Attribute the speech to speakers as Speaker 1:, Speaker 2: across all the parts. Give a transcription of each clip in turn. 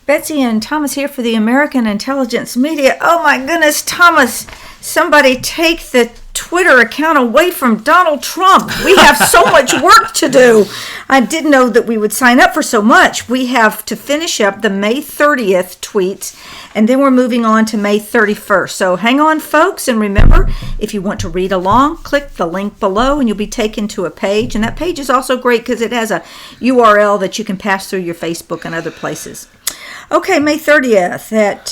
Speaker 1: Betsy and Thomas here for the American Intelligence Media. Oh my goodness, Thomas, somebody take the Twitter account away from Donald Trump. We have so much work to do. I didn't know that we would sign up for so much. We have to finish up the May 30th tweets, and then we're moving on to May 31st. So hang on, folks, and remember, if you want to read along, click the link below, and you'll be taken to a page. And that page is also great because it has a URL that you can pass through your Facebook and other places. Okay, May 30th at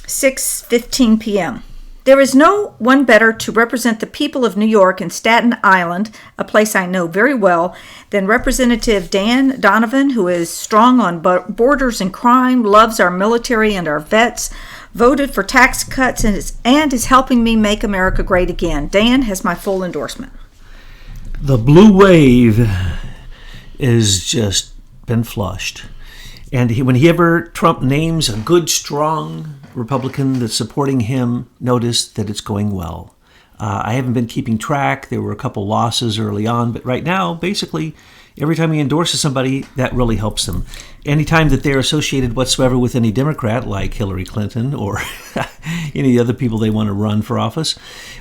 Speaker 1: 6:15 p.m. There is no one better to represent the people of New York and Staten Island, a place I know very well, than Representative Dan Donovan, who is strong on borders and crime, loves our military and our vets, voted for tax cuts, and is helping me make America great again. Dan has my full endorsement.
Speaker 2: The blue wave is just been flushed. And whenever Trump names a good, strong Republican that's supporting him, notice that it's going well. I haven't been keeping track. There were a couple losses early on, but right now, basically, every time he endorses somebody, that really helps them. Anytime that they're associated whatsoever with any Democrat, like Hillary Clinton or any other people they want to run for office,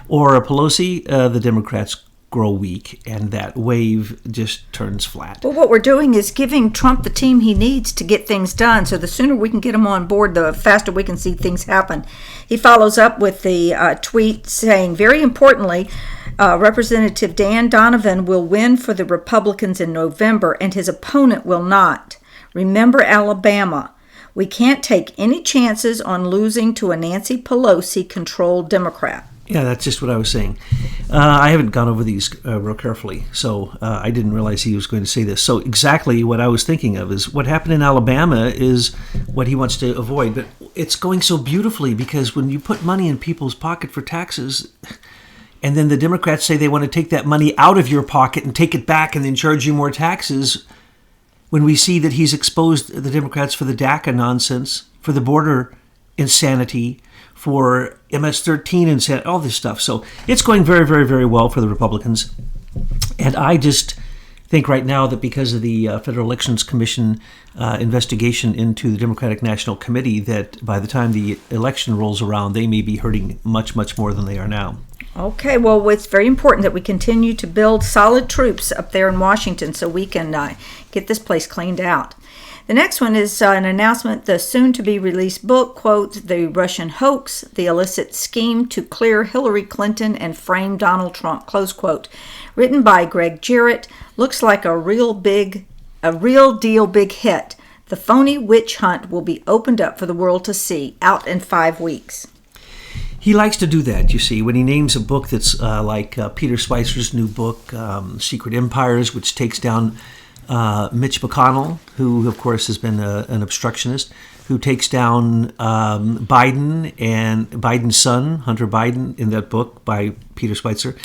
Speaker 2: or Pelosi, the Democrats grow weak, and that wave just turns flat.
Speaker 1: Well, what we're doing is giving Trump the team he needs to get things done. So the sooner we can get him on board, the faster we can see things happen. He follows up with the tweet saying, very importantly, Representative Dan Donovan will win for the Republicans in November, and his opponent will not. Remember Alabama. We can't take any chances on losing to a Nancy Pelosi-controlled Democrat.
Speaker 2: Yeah, that's just what I was saying. I haven't gone over these real carefully, so I didn't realize he was going to say this. So exactly what I was thinking of is what happened in Alabama is what he wants to avoid. But it's going so beautifully because when you put money in people's pocket for taxes, and then the Democrats say they want to take that money out of your pocket and take it back and then charge you more taxes, when we see that he's exposed the Democrats for the DACA nonsense, for the border insanity, for MS-13 and all this stuff. So it's going very, very, very well for the Republicans. And I just think right now that because of the Federal Elections Commission investigation into the Democratic National Committee, that by the time the election rolls around, they may be hurting much, much more than they are now.
Speaker 1: Okay, well, it's very important that we continue to build solid troops up there in Washington so we can get this place cleaned out. The next one is an announcement. The soon-to-be-released book quotes the Russian hoax, the illicit scheme to clear Hillary Clinton and frame Donald Trump, close quote. Written by Greg Jarrett, looks like a real deal big hit. The phony witch hunt will be opened up for the world to see, out in 5 weeks.
Speaker 2: He likes to do that, you see, when he names a book that's like Peter Schweizer's new book, Secret Empires, which takes down Mitch McConnell, who, of course, has been an obstructionist, who takes down Biden and Biden's son, Hunter Biden, in that book by Peter Schweizer.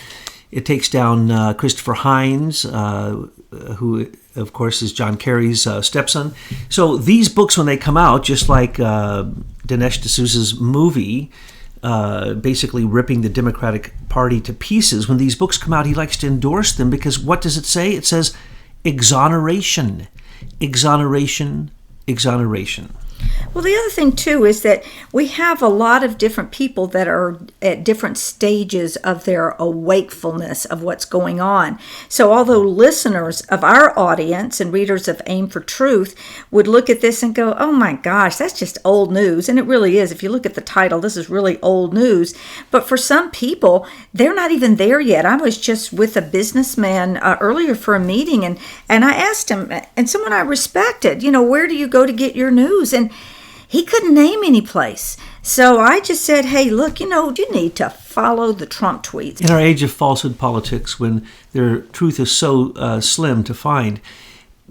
Speaker 2: It takes down Christopher Hines, who, of course, is John Kerry's stepson. So these books, when they come out, just like Dinesh D'Souza's movie, basically ripping the Democratic Party to pieces, when these books come out, he likes to endorse them because what does it say? It says, exoneration, exoneration, exoneration.
Speaker 1: Well, the other thing, too, is that we have a lot of different people that are at different stages of their awakefulness of what's going on. So although listeners of our audience and readers of Aim for Truth would look at this and go, oh my gosh, that's just old news. And it really is. If you look at the title, this is really old news. But for some people, they're not even there yet. I was just with a businessman earlier for a meeting, and I asked him, and someone I respected, where do you go to get your news? And he couldn't name any place. So I just said, hey, look, you need to follow the Trump tweets.
Speaker 2: In our age of falsehood politics, when their truth is so slim to find,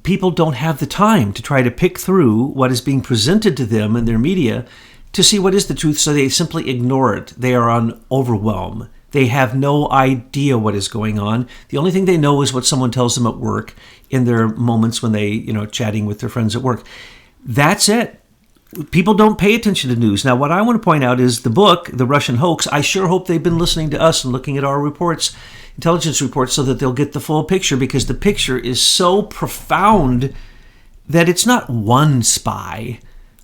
Speaker 2: people don't have the time to try to pick through what is being presented to them in their media to see what is the truth, so they simply ignore it. They are on overwhelm. They have no idea what is going on. The only thing they know is what someone tells them at work in their moments when they, chatting with their friends at work. That's it. People don't pay attention to news. Now, what I want to point out is the book, The Russian Hoax. I sure hope they've been listening to us and looking at our reports, intelligence reports, so that they'll get the full picture, because the picture is so profound that it's not one spy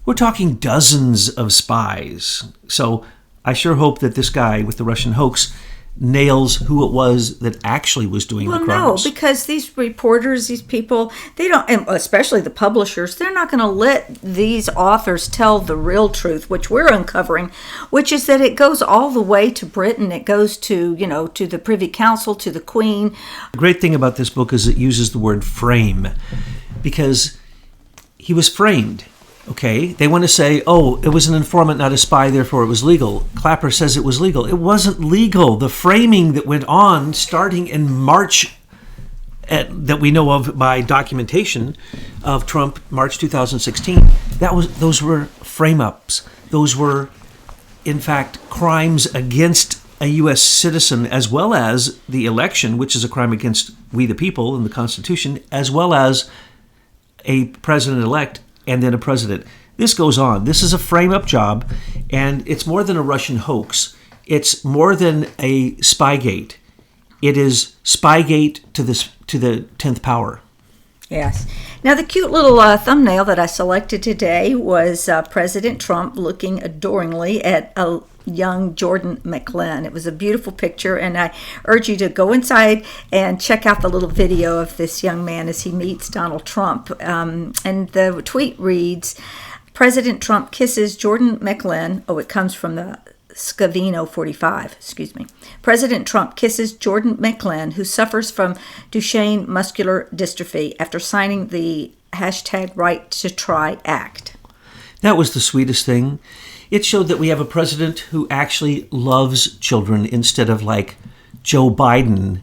Speaker 2: We're talking dozens of spies. So I sure hope that this guy with the Russian hoax nails who it was that actually was doing the crimes.
Speaker 1: No, because these reporters, these people, they don't, and especially the publishers, they're not going to let these authors tell the real truth, which we're uncovering, which is that it goes all the way to Britain. It goes to, to the Privy Council, to the Queen.
Speaker 2: The great thing about this book is it uses the word frame, because he was framed. Okay, they want to say, oh, it was an informant, not a spy, therefore it was legal. Clapper says it was legal. It wasn't legal. The framing that went on starting in March, that we know of by documentation of Trump, March 2016, those were frame-ups. Those were, in fact, crimes against a U.S. citizen, as well as the election, which is a crime against we the people and the Constitution, as well as a president-elect and then a president. This goes on. This is a frame-up job, and it's more than a Russian hoax. It's more than a Spygate. It is Spygate to the 10th power.
Speaker 1: Yes. Now, the cute little thumbnail that I selected today was President Trump looking adoringly at a young Jordan McLean. It was a beautiful picture, and I urge you to go inside and check out the little video of this young man as he meets Donald Trump. And the tweet reads, President Trump kisses Jordan McLean. Oh, it comes from the Scavino 45, excuse me. President Trump kisses Jordan McLean, who suffers from Duchenne muscular dystrophy, after signing the #Right to Try Act.
Speaker 2: That was the sweetest thing. It showed that we have a president who actually loves children, instead of like Joe Biden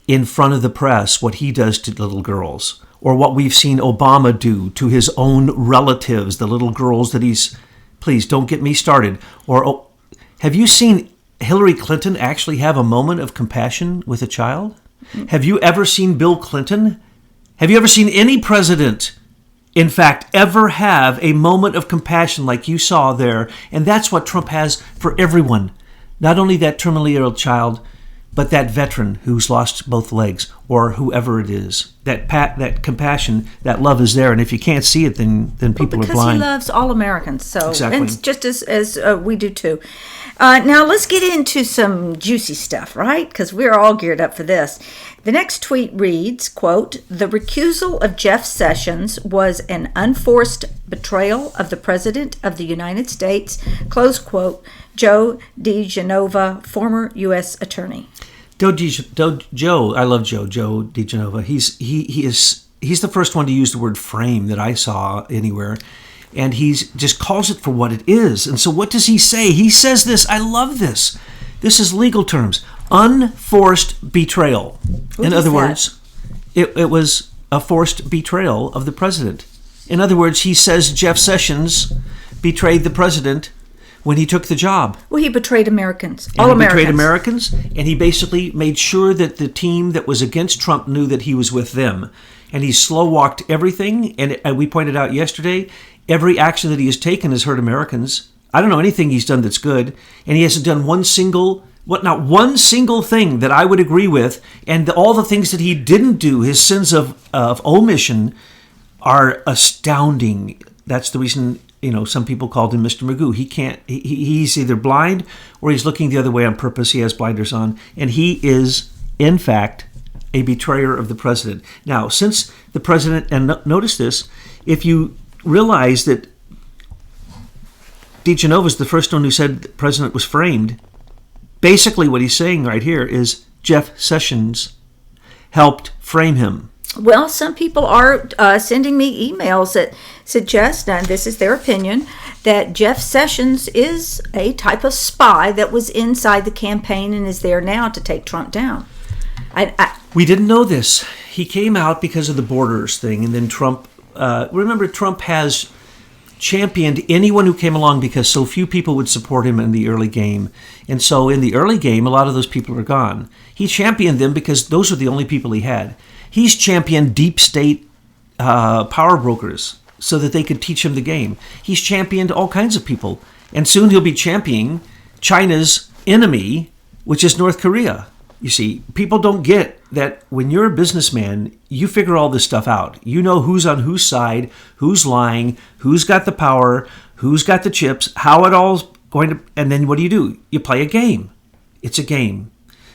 Speaker 2: in front of the press, what he does to little girls, or what we've seen Obama do to his own relatives, the little girls that he's, please don't get me started. Or have you seen Hillary Clinton actually have a moment of compassion with a child? Have you ever seen Bill Clinton? Have you ever seen any president, in fact, ever have a moment of compassion like you saw there? And that's what Trump has for everyone. Not only that terminally ill child, but that veteran who's lost both legs, or whoever it is. That compassion, that love is there. And if you can't see it, then people are blind.
Speaker 1: Because he loves all Americans. So,
Speaker 2: exactly.
Speaker 1: And just as we do too. Now let's get into some juicy stuff, right? Because we're all geared up for this. The next tweet reads, quote, the recusal of Jeff Sessions was an unforced betrayal of the President of the United States, close quote, Joe DiGenova, former U.S. Attorney.
Speaker 2: Joe, I love Joe DiGenova. He's the first one to use the word frame that I saw anywhere. And he just calls it for what it is. And so what does he say? He says this. I love this. This is legal terms. Unforced betrayal. In other words, it was a forced betrayal of the president. In other words, he says Jeff Sessions betrayed the president when he took the job.
Speaker 1: Well, he betrayed Americans.
Speaker 2: He betrayed Americans, and he basically made sure that the team that was against Trump knew that he was with them. And he slow-walked everything, and we pointed out yesterday, every action that he has taken has hurt Americans. I don't know anything he's done that's good, and he hasn't done not one single thing that I would agree with, and all the things that he didn't do, his sins of omission, are astounding. That's the reason, some people called him Mr. Magoo. He's either blind or he's looking the other way on purpose. He has blinders on, and he is, in fact, a betrayer of the president. Now, since the president, and notice this, if you realize that DiGenova is the first one who said the president was framed, basically what he's saying right here is Jeff Sessions helped frame him.
Speaker 1: Well, some people are sending me emails that suggest, and this is their opinion, that Jeff Sessions is a type of spy that was inside the campaign and is there now to take Trump down.
Speaker 2: We didn't know this. He came out because of the borders thing, and then Trump, remember, Trump has championed anyone who came along because so few people would support him in the early game. And so in the early game, a lot of those people are gone. He championed them because those are the only people he had. He's championed deep state power brokers so that they could teach him the game. He's championed all kinds of people. And soon he'll be championing China's enemy, which is North Korea. You see, people don't get that when you're a businessman, you figure all this stuff out. You know who's on whose side, who's lying, who's got the power, who's got the chips, how it all's going to, and then what do? You play a game. It's a game.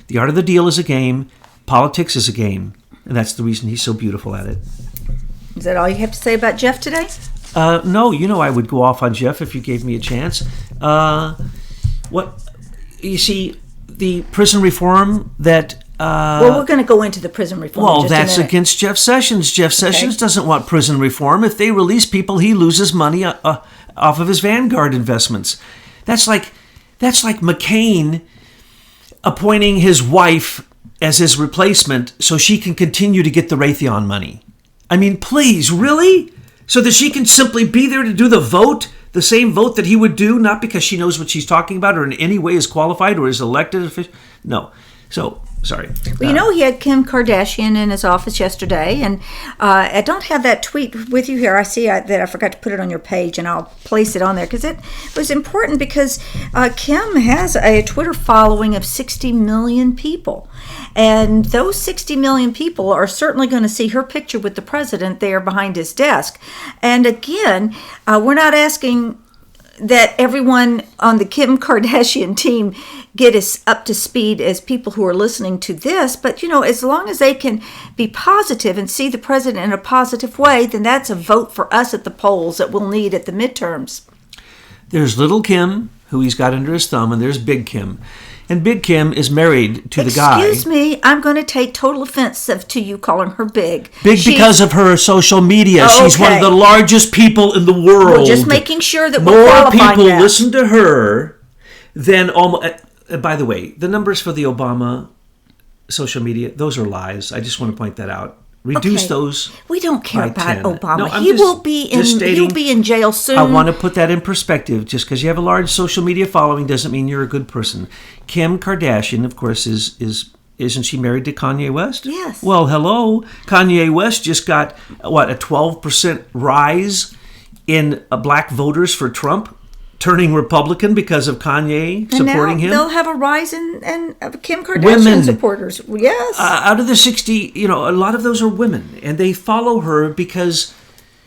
Speaker 2: The art of the deal is a game. Politics is a game. And that's the reason he's so beautiful at it.
Speaker 1: Is that all you have to say about Jeff today?
Speaker 2: No, I would go off on Jeff if you gave me a chance. What you see, the prison reform that.
Speaker 1: Well, we're going to go into the prison reform.
Speaker 2: Well,
Speaker 1: in just a
Speaker 2: that's
Speaker 1: minute.
Speaker 2: against Jeff Sessions. Jeff Sessions doesn't want prison reform. If they release people, he loses money off of his Vanguard investments. That's like McCain appointing his wife as his replacement so she can continue to get the Raytheon money. I mean, please, really? So that she can simply be there to do the vote, the same vote that he would do, not because she knows what she's talking about or in any way is qualified or is elected official? No. So, sorry.
Speaker 1: Well, he had Kim Kardashian in his office yesterday, and I don't have that tweet with you here. I see that I forgot to put it on your page, and I'll place it on there because it was important because Kim has a Twitter following of 60 million people. And those 60 million people are certainly going to see her picture with the president there behind his desk. And again, we're not asking that everyone on the Kim Kardashian team get as up to speed as people who are listening to this. But, as long as they can be positive and see the president in a positive way, then that's a vote for us at the polls that we'll need at the midterms.
Speaker 2: There's little Kim, who he's got under his thumb, and there's Big Kim. And Big Kim is married to the guy.
Speaker 1: Excuse me, I'm going to take total offense to you calling her big.
Speaker 2: Because of her social media.
Speaker 1: Oh,
Speaker 2: She's one of the largest people in the world.
Speaker 1: We're just making sure that we're
Speaker 2: more
Speaker 1: qualifying
Speaker 2: people
Speaker 1: that.
Speaker 2: listen to her than almost. By the way, the numbers for the Obama social media, those are lies. I just want to point that out. Reduce those.
Speaker 1: We don't care
Speaker 2: by
Speaker 1: about
Speaker 2: 10.
Speaker 1: Obama.
Speaker 2: No,
Speaker 1: He'll be in jail soon.
Speaker 2: I want to put that in perspective. Just because you have a large social media following doesn't mean you're a good person. Kim Kardashian, of course, isn't she married to Kanye West?
Speaker 1: Yes.
Speaker 2: Well, hello. Kanye West just got a 12% rise in black voters for Trump, turning Republican because of Kanye supporting him.
Speaker 1: They'll have a rise in Kim Kardashian
Speaker 2: Women.
Speaker 1: supporters. Yes.
Speaker 2: Out of the 60, a lot of those are women, and they follow her because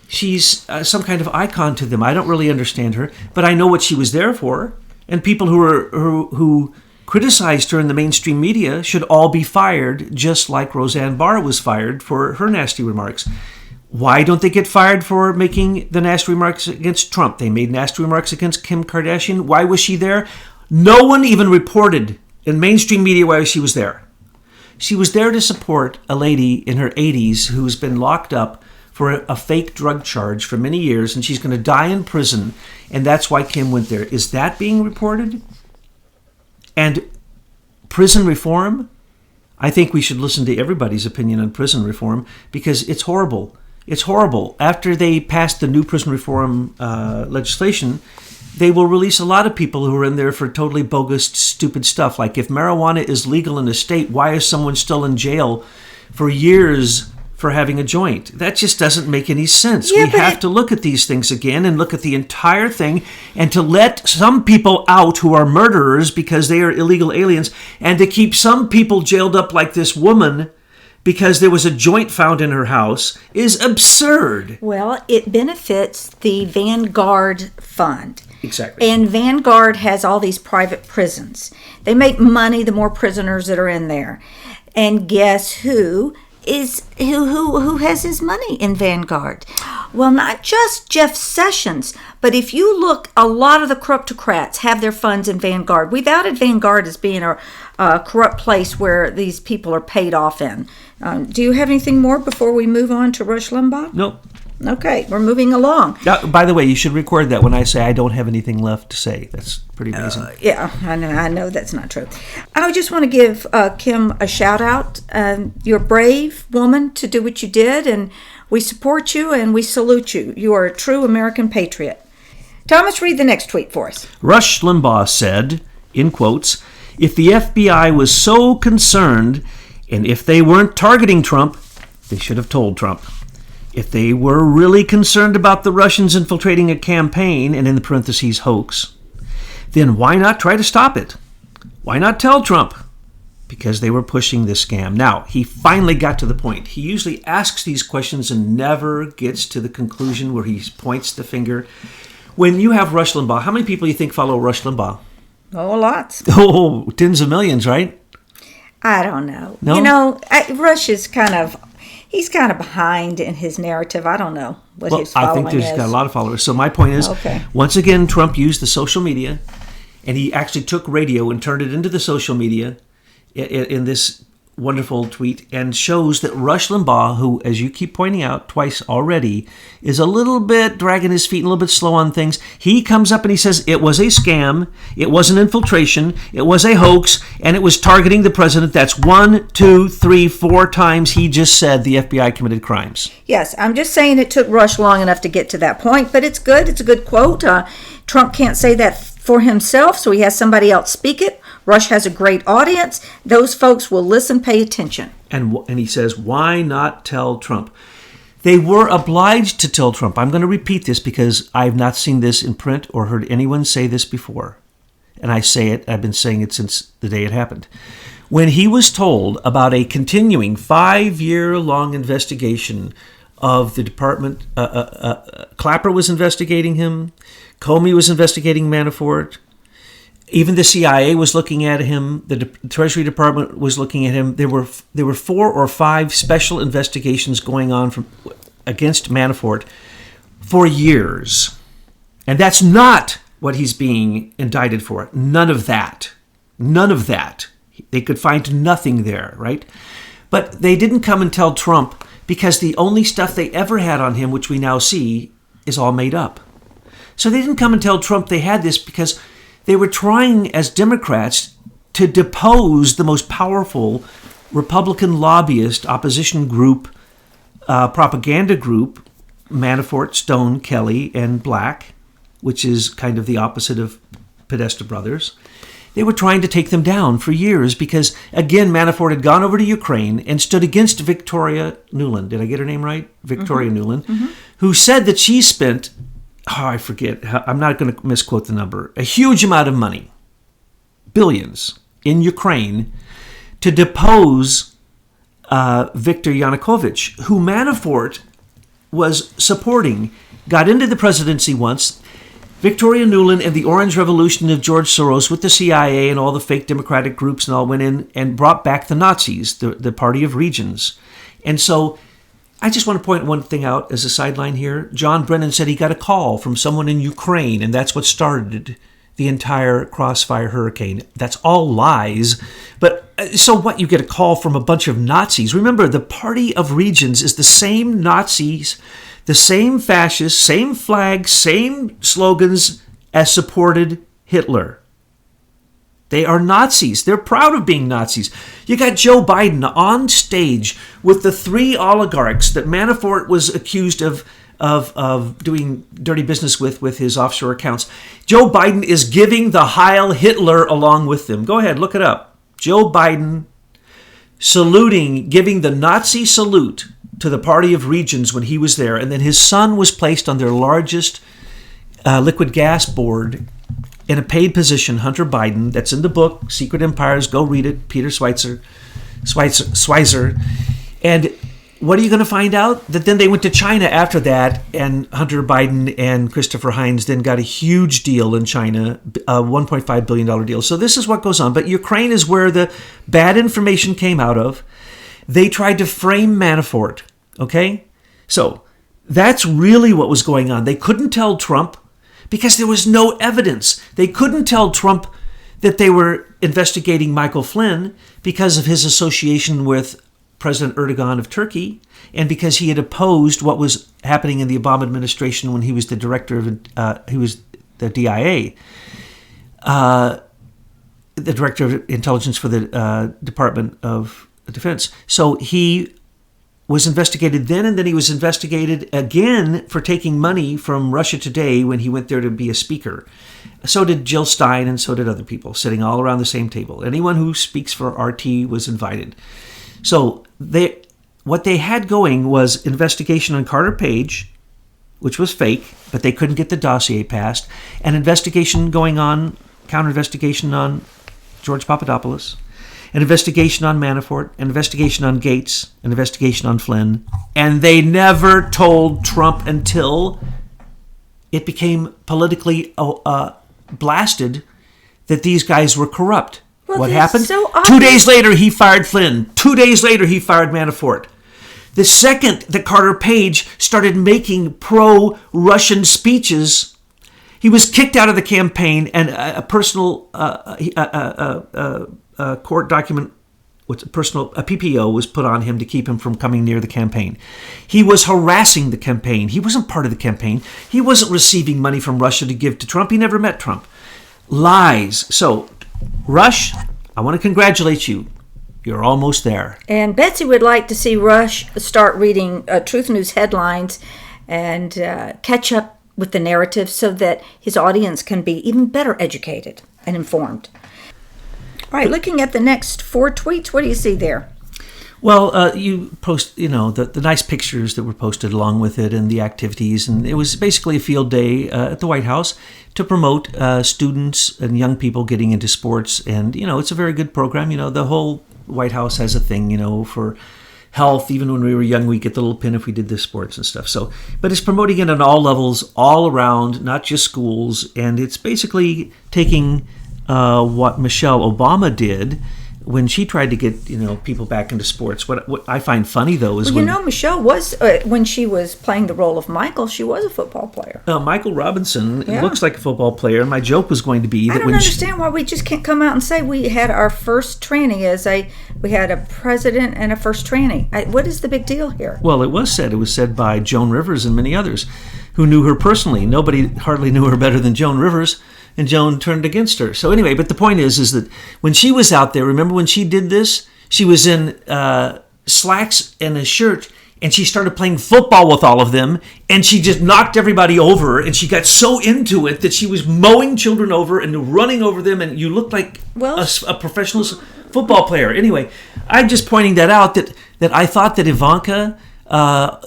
Speaker 2: she's some kind of icon to them. I don't really understand her, but I know what she was there for. And people who criticized her in the mainstream media should all be fired, just like Roseanne Barr was fired for her nasty remarks. Why don't they get fired for making the nasty remarks against Trump? They made nasty remarks against Kim Kardashian. Why was she there? No one even reported in mainstream media why she was there. She was there to support a lady in her 80s who's been locked up for a fake drug charge for many years, and she's going to die in prison, and that's why Kim went there. Is that being reported? And prison reform? I think we should listen to everybody's opinion on prison reform because it's horrible. It's horrible. After they pass the new prison reform legislation, they will release a lot of people who are in there for totally bogus, stupid stuff. Like if marijuana is legal in a state, why is someone still in jail for years for having a joint? That just doesn't make any sense. We have to look at these things again and look at the entire thing, and to let some people out who are murderers because they are illegal aliens, and to keep some people jailed up like this woman because there was a joint found in her house is absurd.
Speaker 1: Well, it benefits the Vanguard Fund.
Speaker 2: Exactly.
Speaker 1: And Vanguard has all these private prisons. They make money the more prisoners that are in there. And guess who has his money in Vanguard? Well, not just Jeff Sessions, but if you look, a lot of the corruptocrats have their funds in Vanguard. We've outed Vanguard as being a corrupt place where these people are paid off in. Do you have anything more before we move on to Rush Limbaugh?
Speaker 2: Nope.
Speaker 1: Okay, we're moving along.
Speaker 2: By the way, you should record that when I say I don't have anything left to say. That's pretty amazing.
Speaker 1: Yeah, I know that's not true. I just want to give Kim a shout out. You're a brave woman to do what you did, and we support you and we salute you. You are a true American patriot. Thomas, read the next tweet for us.
Speaker 2: Rush Limbaugh said, in quotes, "If the FBI was so concerned, and if they weren't targeting Trump, they should have told Trump. If they were really concerned about the Russians infiltrating a campaign, and in the parentheses hoax, then why not try to stop it? Why not tell Trump? Because they were pushing this scam." Now, he finally got to the point. He usually asks these questions and never gets to the conclusion where he points the finger. when you have Rush Limbaugh, how many people do you think follow Rush Limbaugh?
Speaker 1: Oh, lots.
Speaker 2: Oh, tens of millions, right?
Speaker 1: I don't know.
Speaker 2: No?
Speaker 1: Rush is he's kind of behind in his narrative. I don't know what his following
Speaker 2: I think he's
Speaker 1: is.
Speaker 2: got a lot of followers. So my point is, once again, Trump used the social media, and he actually took radio and turned it into the social media in this wonderful tweet, and shows that Rush Limbaugh, who, as you keep pointing out twice already, is a little bit dragging his feet, a little bit slow on things. He comes up and he says it was a scam, it was an infiltration, it was a hoax, and it was targeting the president. That's 1, 2, 3, 4 times he just said the FBI committed crimes.
Speaker 1: Yes, I'm just saying it took Rush long enough to get to that point, but it's good. It's a good quote. Trump can't say that for himself, so he has somebody else speak it. Rush has a great audience. Those folks will listen, pay attention.
Speaker 2: And he says, why not tell Trump? They were obliged to tell Trump. I'm going to repeat this because I've not seen this in print or heard anyone say this before. And I say it, I've been saying it since the day it happened. When he was told about a continuing 5-year-long investigation of the department, Clapper was investigating him, Comey was investigating Manafort, even the CIA was looking at him. The Treasury Department was looking at him. There were 4 or 5 special investigations going on against Manafort for years, and that's not what he's being indicted for. None of that. None of that. They could find nothing there, right? But they didn't come and tell Trump because the only stuff they ever had on him, which we now see, is all made up. So they didn't come and tell Trump they had this because they were trying, as Democrats, to depose the most powerful Republican lobbyist, opposition group, propaganda group, Manafort, Stone, Kelly, and Black, which is kind of the opposite of Podesta Brothers. They were trying to take them down for years because, again, Manafort had gone over to Ukraine and stood against Victoria Nuland. Did I get her name right? Victoria Nuland, who said that she spent, I forget, I'm not going to misquote the number, a huge amount of money, billions, in Ukraine to depose Viktor Yanukovych, who Manafort was supporting, got into the presidency once. Victoria Nuland and the Orange Revolution of George Soros with the CIA and all the fake Democratic groups and all went in and brought back the Nazis, the Party of Regions. And so I just want to point one thing out as a sideline here. John Brennan said he got a call from someone in Ukraine, and that's what started the entire Crossfire hurricane. That's all lies. But so what? You get a call from a bunch of Nazis. Remember, the Party of Regions is the same Nazis, the same fascists, same flag, same slogans as supported Hitler. They are Nazis. They're proud of being Nazis. You got Joe Biden on stage with the 3 oligarchs that Manafort was accused of doing dirty business with his offshore accounts. Joe Biden is giving the Heil Hitler along with them. Go ahead, look it up. Joe Biden saluting, giving the Nazi salute to the Party of Regions when he was there. And then his son was placed on their largest liquid gas board in a paid position, Hunter Biden. That's in the book, Secret Empires. Go read it, Peter Schweizer. And what are you going to find out? That then they went to China after that, and Hunter Biden and Christopher Hines then got a huge deal in China, a $1.5 billion deal. So this is what goes on. But Ukraine is where the bad information came out of. They tried to frame Manafort, okay? So that's really what was going on. They couldn't tell Trump because there was no evidence. They couldn't tell Trump that they were investigating Michael Flynn because of his association with President Erdogan of Turkey and because he had opposed what was happening in the Obama administration when he was the director of, he was the DIA, the director of intelligence for the Department of Defense. So he was investigated then, and then he was investigated again for taking money from Russia Today when he went there to be a speaker. So did Jill Stein, and so did other people, sitting all around the same table. Anyone who speaks for RT was invited. So what they had going was investigation on Carter Page, which was fake, but they couldn't get the dossier passed, and investigation going on, counter-investigation on George Papadopoulos, an investigation on Manafort, an investigation on Gates, an investigation on Flynn, and they never told Trump until it became politically blasted that these guys were corrupt.
Speaker 1: Well,
Speaker 2: what happened?
Speaker 1: So
Speaker 2: 2 days later, he fired Flynn. 2 days later, he fired Manafort. The second that Carter Page started making pro-Russian speeches, he was kicked out of the campaign, and a personal court document, a PPO was put on him to keep him from coming near the campaign. He was harassing the campaign. He wasn't part of the campaign. He wasn't receiving money from Russia to give to Trump. He never met Trump. Lies. So, Rush, I want to congratulate you. You're almost there.
Speaker 1: And Betsy would like to see Rush start reading Truth News headlines and catch up with the narrative so that his audience can be even better educated and informed. All right, looking at the next 4 tweets, what do you see there?
Speaker 2: Well, you post, the nice pictures that were posted along with it and the activities. And it was basically a field day at the White House to promote students and young people getting into sports. And, it's a very good program. The whole White House has a thing, for health. Even when we were young, we get the little pin if we did the sports and stuff. So, but it's promoting it on all levels, all around, not just schools. And it's basically taking what Michelle Obama did when she tried to get people back into sports. What I find funny though is
Speaker 1: Michelle was when she was playing the role of Michael, she was a football player.
Speaker 2: Michael Robinson looks like a football player. My joke was going to be that
Speaker 1: I don't understand why we just can't come out and say we had our first tranny we had a president and a first tranny. What is the big deal here?
Speaker 2: Well, it was said by Joan Rivers and many others who knew her personally. Nobody hardly knew her better than Joan Rivers. And Joan turned against her. So anyway, but the point is that when she was out there, remember when she did this? She was in slacks and a shirt, and she started playing football with all of them, and she just knocked everybody over, and she got so into it that she was mowing children over and running over them, and you looked like a professional football player. Anyway, I'm just pointing that out, that I thought that Ivanka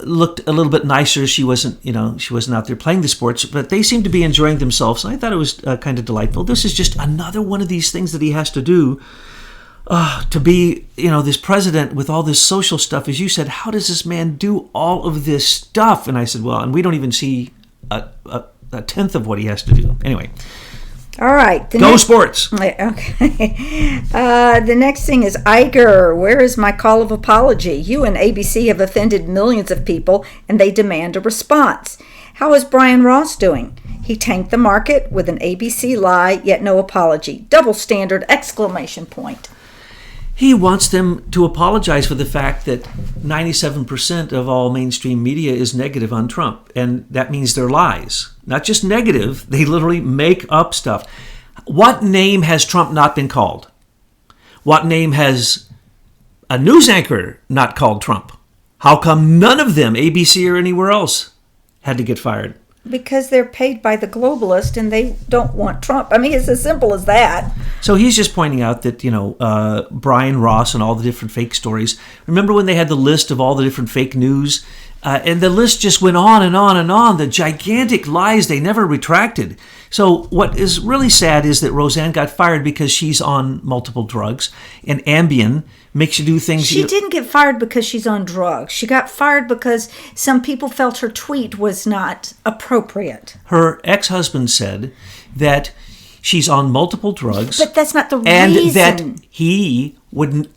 Speaker 2: looked a little bit nicer. She wasn't out there playing the sports, but they seemed to be enjoying themselves. And I thought it was kind of delightful. This is just another one of these things that he has to do to be, this president with all this social stuff. As you said, how does this man do all of this stuff? And I said, well, and we don't even see a tenth of what he has to do. Anyway.
Speaker 1: All right.
Speaker 2: Go sports.
Speaker 1: Okay. The next thing is Iger. Where is my call of apology? You and ABC have offended millions of people, and they demand a response. How is Brian Ross doing? He tanked the market with an ABC lie, yet no apology. Double standard! !
Speaker 2: He wants them to apologize for the fact that 97% of all mainstream media is negative on Trump. And that means they're lies. Not just negative, they literally make up stuff. What name has Trump not been called? What name has a news anchor not called Trump? How come none of them, ABC or anywhere else, had to get fired?
Speaker 1: Because they're paid by the globalist and they don't want Trump. I mean, it's as simple as that.
Speaker 2: So he's just pointing out that, Brian Ross and all the different fake stories. Remember when they had the list of all the different fake news? And the list just went on and on and on. The gigantic lies they never retracted. So what is really sad is that Roseanne got fired because she's on multiple drugs. And Ambien makes you do things.
Speaker 1: She didn't get fired because she's on drugs. She got fired because some people felt her tweet was not appropriate.
Speaker 2: Her ex-husband said that she's on multiple drugs.
Speaker 1: But that's not the reason.
Speaker 2: And that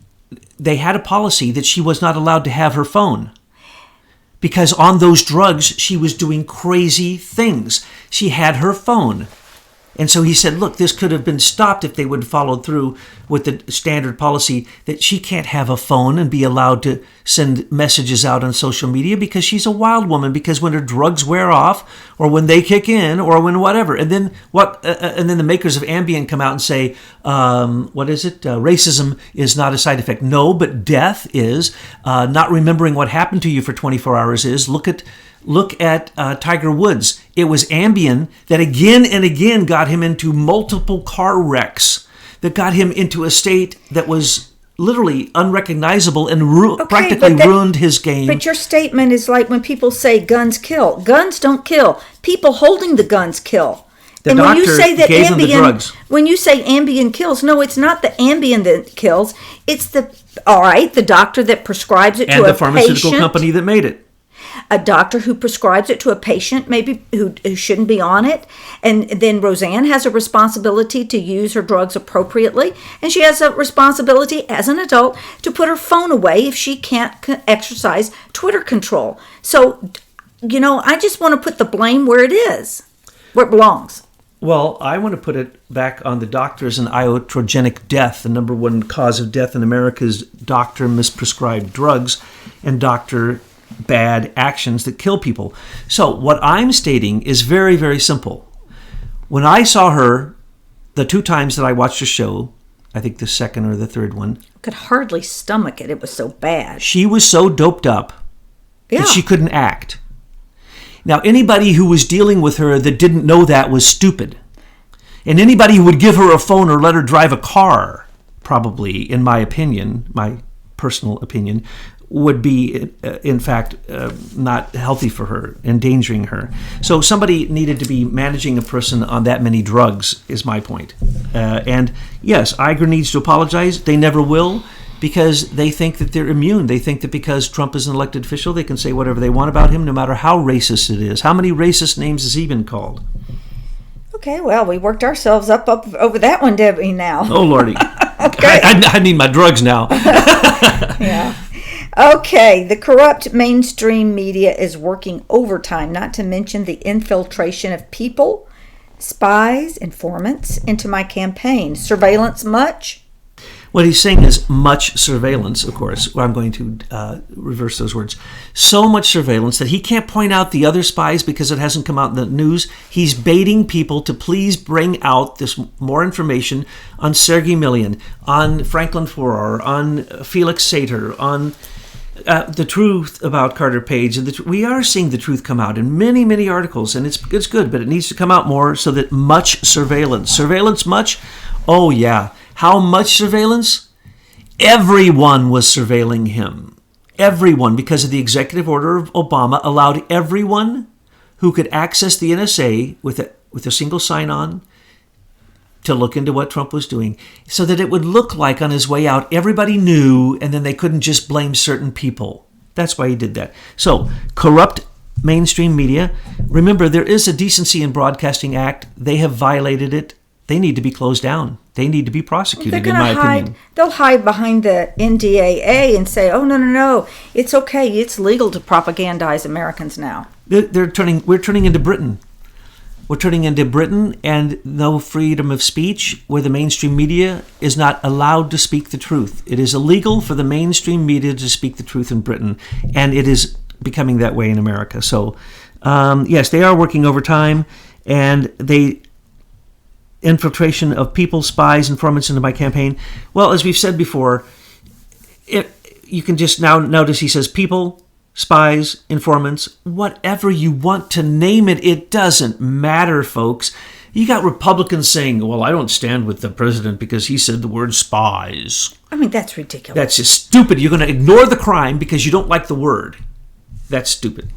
Speaker 2: they had a policy that she was not allowed to have her phone. Because on those drugs, she was doing crazy things. She had her phone. And so he said, look, this could have been stopped if they would have followed through with the standard policy that she can't have a phone and be allowed to send messages out on social media because she's a wild woman, because when her drugs wear off or when they kick in or when whatever. And then and then the makers of Ambien come out and say, racism is not a side effect. No, but death is. Not remembering what happened to you for 24 hours is. Look at Tiger Woods. It was Ambien that again and again got him into multiple car wrecks, that got him into a state that was literally unrecognizable and ruined his game.
Speaker 1: But your statement is like when people say guns kill. Guns don't kill. People holding the guns kill.
Speaker 2: The doctor gave him the drugs.
Speaker 1: When you say Ambien kills, no, it's not the Ambien that kills. It's the doctor that prescribes it to a patient.
Speaker 2: And the pharmaceutical company that made it.
Speaker 1: a doctor who prescribes it to a patient maybe who shouldn't be on it. And then Roseanne has a responsibility to use her drugs appropriately. And she has a responsibility as an adult to put her phone away if she can't exercise Twitter control. So, I just want to put the blame where it is, where it belongs.
Speaker 2: Well, I want to put it back on the doctors and iatrogenic death. The number one cause of death in America is doctor misprescribed drugs and doctor bad actions that kill people. So what I'm stating is very, very simple. When I saw her the 2 times that I watched the show, I think the second or the third one,
Speaker 1: I could hardly stomach it. It was so bad.
Speaker 2: She was so doped up that she couldn't act. Now, anybody who was dealing with her that didn't know that was stupid. And anybody who would give her a phone or let her drive a car, probably, in my opinion, my personal opinion, would be, in fact, not healthy for her, endangering her. So somebody needed to be managing a person on that many drugs, is my point. And yes, Iger needs to apologize. They never will, because they think that they're immune. They think that because Trump is an elected official, they can say whatever they want about him, no matter how racist it is. How many racist names has he been called?
Speaker 1: Okay, well, we worked ourselves up over that one, Debbie, now.
Speaker 2: Oh, Lordy.
Speaker 1: Okay.
Speaker 2: I need my drugs now.
Speaker 1: Yeah. Okay, the corrupt mainstream media is working overtime, not to mention the infiltration of people, spies, informants, into my campaign. Surveillance much?
Speaker 2: What he's saying is much surveillance, of course. I'm going to reverse those words. So much surveillance that he can't point out the other spies because it hasn't come out in the news. He's baiting people to please bring out this more information on Sergei Milian, on Franklin Foer, on Felix Sater, on the truth about Carter Page. And we are seeing the truth come out in many, many articles, and it's good, but it needs to come out more so that much surveillance. Surveillance much? Oh, yeah. How much surveillance? Everyone was surveilling him. Everyone, because of the executive order of Obama, allowed everyone who could access the NSA with a single sign-on to look into what Trump was doing, so that it would look like on his way out, everybody knew, and then they couldn't just blame certain people. That's why he did that. So, corrupt mainstream media. Remember, there is a Decency in Broadcasting Act. They have violated it. They need to be closed down. They need to be prosecuted, in my opinion.
Speaker 1: They'll hide behind the NDAA and say, oh, no, it's okay. It's legal to propagandize Americans now.
Speaker 2: We're turning into Britain. We're turning into Britain, and no freedom of speech, where the mainstream media is not allowed to speak the truth. It is illegal for the mainstream media to speak the truth in Britain, and it is becoming that way in America. So, yes, they are working overtime, and infiltration of people, spies, informants into my campaign. Well, as we've said before, you can just now notice he says people, spies, informants, whatever you want to name it, it doesn't matter, folks. You got Republicans saying, well, I don't stand with the president because he said the word spies.
Speaker 1: I mean, that's ridiculous.
Speaker 2: That's just stupid. You're going to ignore the crime because you don't like the word. That's stupid.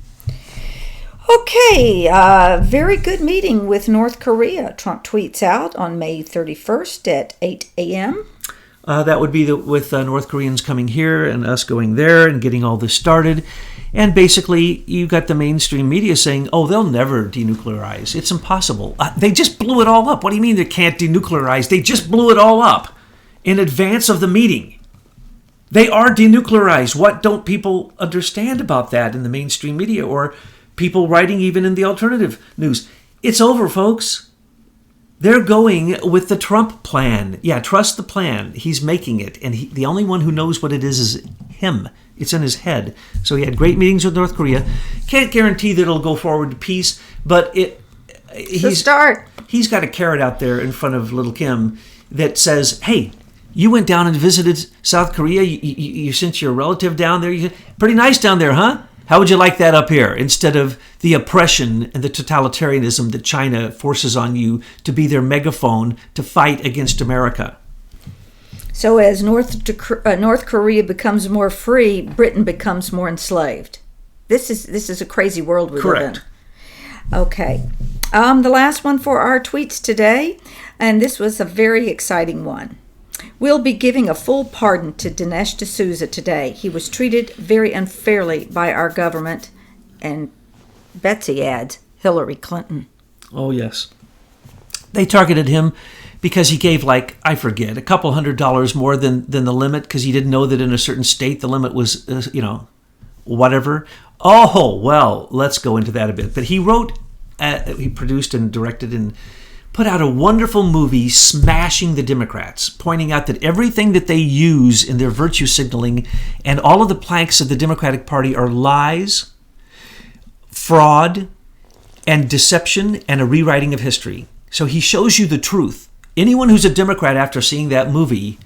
Speaker 1: Okay, very good meeting with North Korea. Trump tweets out on May 31st at 8 a.m.
Speaker 2: That would be with North Koreans coming here and us going there and getting all this started. And basically, you got the mainstream media saying, oh, they'll never denuclearize. It's impossible. They just blew it all up. What do you mean they can't denuclearize? They just blew it all up in advance of the meeting. They are denuclearized. What don't people understand about that in the mainstream media or people writing even in the alternative news? It's over, folks. They're going with the Trump plan. Yeah, trust the plan. He's making it. And the only one who knows what it is him. It's in his head. So he had great meetings with North Korea. Can't guarantee that it'll go forward to peace, but he's got a carrot out there in front of little Kim that says, hey, you went down and visited South Korea. You sent your relative down there. Pretty nice down there, huh? How would you like that up here instead of the oppression and the totalitarianism that China forces on you to be their megaphone to fight against America?
Speaker 1: So as North Korea becomes more free, Britain becomes more enslaved. This is a crazy world we live in. Okay. The last one for our tweets today, and this was a very exciting one. We'll be giving a full pardon to Dinesh D'Souza today. He was treated very unfairly by our government. And Betsy adds, Hillary Clinton.
Speaker 2: Oh, yes. They targeted him because he gave, like, I forget, a couple $100 more than the limit, because he didn't know that in a certain state the limit was, whatever. Oh, well, let's go into that a bit. But he he produced and directed and put out a wonderful movie smashing the Democrats, pointing out that everything that they use in their virtue signaling and all of the planks of the Democratic Party are lies, fraud, and deception, and a rewriting of history. So he shows you the truth. Anyone who's a Democrat after seeing that movie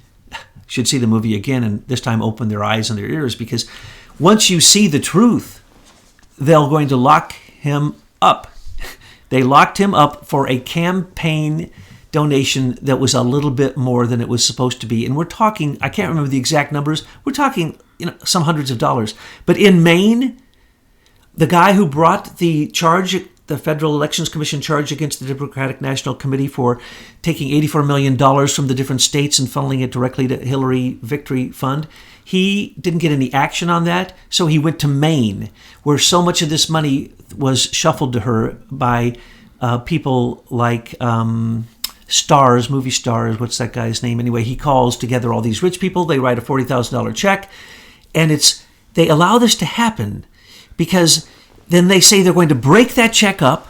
Speaker 2: should see the movie again, and this time open their eyes and their ears, because once you see the truth, they're going to lock him up. They locked him up for a campaign donation that was a little bit more than it was supposed to be. And we're talking, I can't remember the exact numbers, we're talking some hundreds of dollars. But in Maine, the guy who brought the Federal Elections Commission charge against the Democratic National Committee for taking $84 million from the different states and funneling it directly to Hillary Victory Fund, he didn't get any action on that, so he went to Maine, where so much of this money was shuffled to her by people like movie stars, what's that guy's name? Anyway, he calls together all these rich people, they write a $40,000 check, and they allow this to happen because then they say they're going to break that check up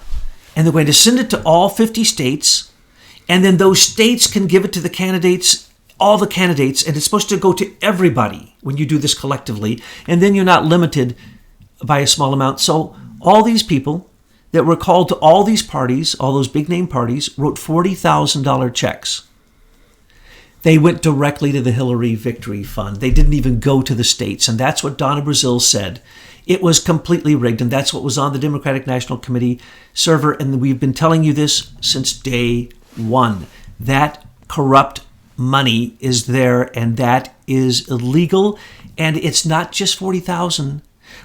Speaker 2: and they're going to send it to all 50 states, and then those states can give it to the candidates, all the candidates, and it's supposed to go to everybody when you do this collectively, and then you're not limited by a small amount. So all these people that were called to all these parties, all those big name parties, wrote $40,000 checks. They went directly to the Hillary Victory Fund. They didn't even go to the states, and that's what Donna Brazile said. It was completely rigged, and that's what was on the Democratic National Committee server, and we've been telling you this since day one. That corrupt money is there, and that is illegal, and it's not just 40,000.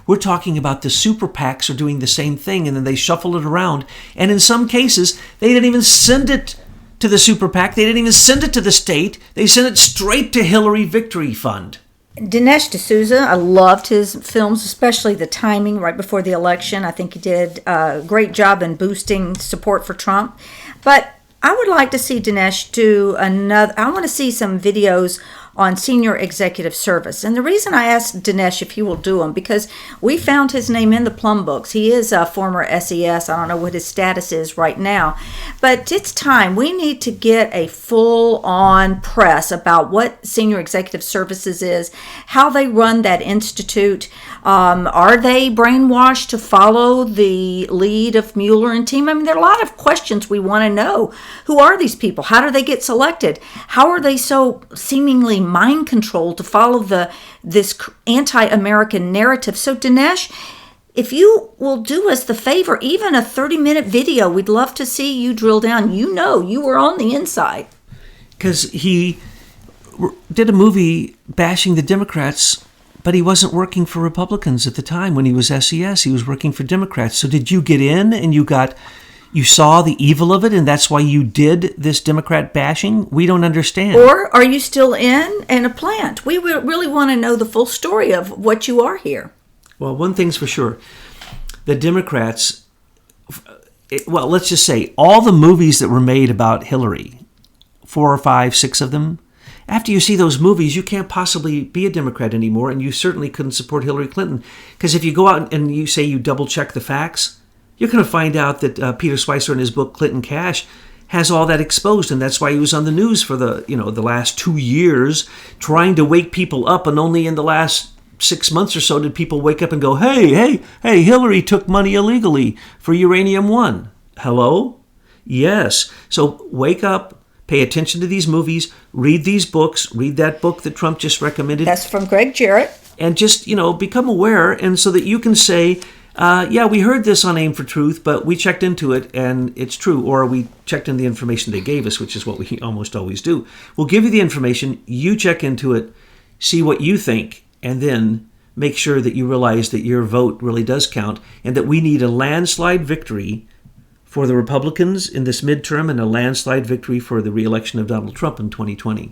Speaker 2: We're talking about the super PACs are doing the same thing, and then they shuffle it around, and in some cases, they didn't even send it to the super PAC. They didn't even send it to the state. They sent it straight to Hillary Victory Fund.
Speaker 1: Dinesh D'Souza, I loved his films, especially the timing right before the election. I think he did a great job in boosting support for Trump. But I would like to see Dinesh do I want to see some videos on senior executive service. And the reason I asked Dinesh if he will do them, because we found his name in the plum books. He is a former SES. I don't know what his status is right now. But it's time. We need to get a full-on press about what senior executive services is, how they run that institute. Are they brainwashed to follow the lead of Mueller and team? I mean, there are a lot of questions we want to know. Who are these people? How do they get selected? How are they so seemingly mind controlled to follow this anti-American narrative? So Dinesh, if you will do us the favor, even a 30-minute video, we'd love to see you drill down. You were on the inside.
Speaker 2: Because he did a movie bashing the Democrats, but he wasn't working for Republicans at the time when he was SES. He was working for Democrats. So did you get in and you saw the evil of it, and that's why you did this Democrat bashing? We don't understand.
Speaker 1: Or are you still in a plant? We really want to know the full story of what you are here.
Speaker 2: Well, one thing's for sure. The Democrats, let's just say, all the movies that were made about Hillary, 4 or 5, 6 of them, after you see those movies, you can't possibly be a Democrat anymore, and you certainly couldn't support Hillary Clinton. Because if you go out and you say you double-check the facts, you're going to find out that Peter Schweizer in his book Clinton Cash has all that exposed, and that's why he was on the news for the last 2 years trying to wake people up, and only in the last 6 months or so did people wake up and go, hey, Hillary took money illegally for Uranium One. Hello? Yes. So wake up, pay attention to these movies, read these books, read that book that Trump just recommended.
Speaker 1: That's from Greg Jarrett.
Speaker 2: And just, become aware, and so that you can say, we heard this on Aim for Truth, but we checked into it and it's true. Or we checked in the information they gave us, which is what we almost always do. We'll give you the information, you check into it, see what you think, and then make sure that you realize that your vote really does count, and that we need a landslide victory for the Republicans in this midterm and a landslide victory for the re-election of Donald Trump in 2020.